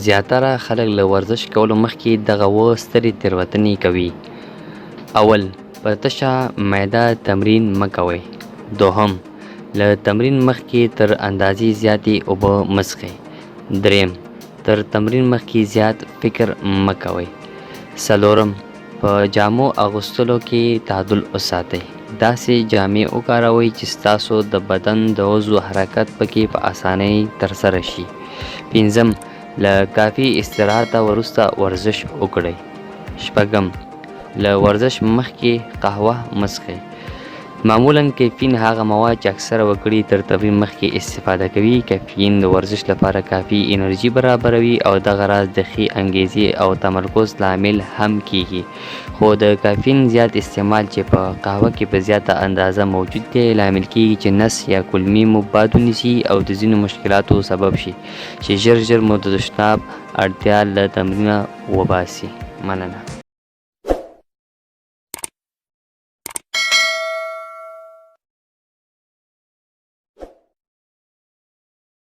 زیاتره خلک له ورزش کولو مخکې دغه اووه سترې تېروتنې کوي. اول، په تشه معده تمرین مه کوئ. دوهم، له تمرین مخکې تر اندازې زیاتې اوبه مه څښئ. دریم، تر تمرین مخکې زیات فکر مه کوئ. څلورم، په جامو اغوستلو کې تعادل وساتئ. داسې جامې وکاروئ چې ستاسو د بدن د عضو حرکت پکې په اسانۍ ترسره شي. پنځم، له کافي استراحته وروسته ورزش وکړئ. شپږم، له ورزش مخکې قهوه مه څښئ. معمولا کافین هغه مواد چې اکثره وګړي تر تمرین مخکې استفاده کوي. کافین د ورزش لپاره کافي انرژي برابروي او دغه راز د ښې انګیزې او تمرکز لامل هم کیږي. خو د کافین زیات استعمال چې په قهوه کې په زیاته اندازه موجود دی لامل کیږي چې نس یا کولمې مو باد ونیسي او د ځینو مشکلاتو سبب شي چې ژر مو د تشناب اړتیا له تمرینه وباسي. مننه.